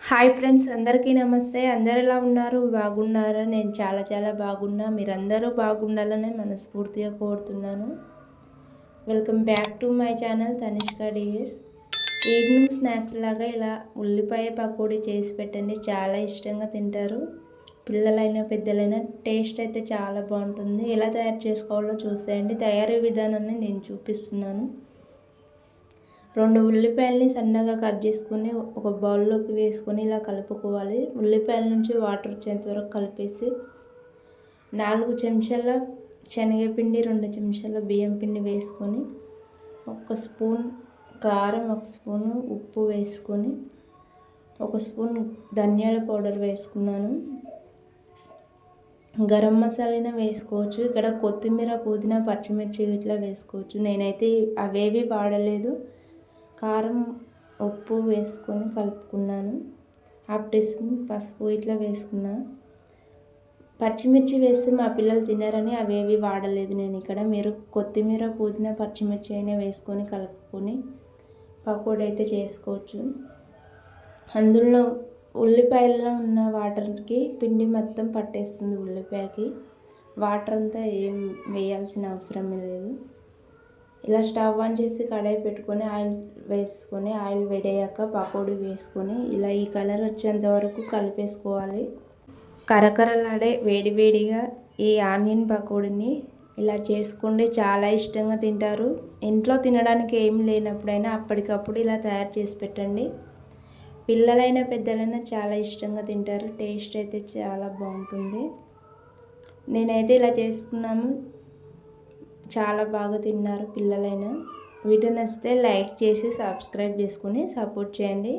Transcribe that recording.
Hi friends, అందరికీ నమస్తే. అందరు ఎలా ఉన్నారు? బాగున్నారా? నేను చాలా బాగున్నా. మీరందరూ బాగుండాలని మనస్ఫూర్తిగా కోరుతున్నాను. Welcome back to my channel Tanishka DS. Evening snacks లాగా ఇలా ఉల్లిపాయ పకోడీ చేసి పెట్టండి, చాలా ఇష్టంగా తింటారు. పిల్లలైనా పెద్దలైనా టేస్ట్ అయితే చాలా బాగుంటుంది. ఎలా తయారు చేసుకోవాలో చూసేయండి. తయారీ విధానాన్ని నేను చూపిస్తున్నాను. 2 ఉల్లిపాయలని సన్నగా కట్ చేసుకొని ఒక బౌల్లోకి వేసుకొని ఇలా కలుపుకోవాలి. ఉల్లిపాయల నుంచి వాటర్ వచ్చేంత వరకు కలిపేసి 4 చెంచాల శనగపిండి, 2 చెంచాల బియ్యం పిండి వేసుకొని 1 స్పూన్ కారం, 1 స్పూను ఉప్పు వేసుకొని 1 స్పూన్ ధనియాల పౌడర్ వేసుకున్నాను. గరం మసాలానే వేసుకోవచ్చు. ఇక్కడ కొత్తిమీర, పుదీనా, పచ్చిమిర్చి ఇట్లా వేసుకోవచ్చు. నేనైతే అవేవి వాడలేదు. కారం, ఉప్పు వేసుకొని కలుపుకున్నాను. 1/2 టీ స్పూన్ పసుపు ఇట్లా వేసుకున్నా. పచ్చిమిర్చి వేస్తే మా పిల్లలు తినరని అవేవి వాడలేదు నేను ఇక్కడ. మీరు కొత్తిమీర, పుదీనా, పచ్చిమిర్చి అయినా వేసుకొని కలుపుకొని పకోడీ అయితే చేసుకోవచ్చు. అందులో ఉల్లిపాయల్లో ఉన్న వాటర్కి పిండి మొత్తం పట్టేస్తుంది ఉల్లిపాయకి. వాటర్ అంతా ఏం వేయాల్సిన అవసరం లేదు. ఇలా స్టవ్ ఆన్ చేసి కడాయి పెట్టుకొని ఆయిల్ వేసుకొని ఆయిల్ వేడయ్యాక పకోడీ వేసుకొని ఇలా ఈ కలర్ వచ్చేంత వరకు కలిపేసుకోవాలి. కరకరలాడే వేడివేడిగా ఈ ఆనియన్ పకోడీని ఇలా చేసుకోండి, చాలా ఇష్టంగా తింటారు. ఇంట్లో తినడానికి ఏం లేనప్పుడైనా అప్పటికప్పుడు ఇలా తయారు చేసి పెట్టండి. పిల్లలైనా పెద్దలైనా చాలా ఇష్టంగా తింటారు. టేస్ట్ అయితే చాలా బాగుంటుంది. నేనైతే ఇలా చేసుకున్నాము, చాలా బాగా తిన్నారు పిల్లలైనా. వీడియో నచ్చితే లైక్ చేసి సబ్స్క్రైబ్ చేసుకొని సపోర్ట్ చేయండి.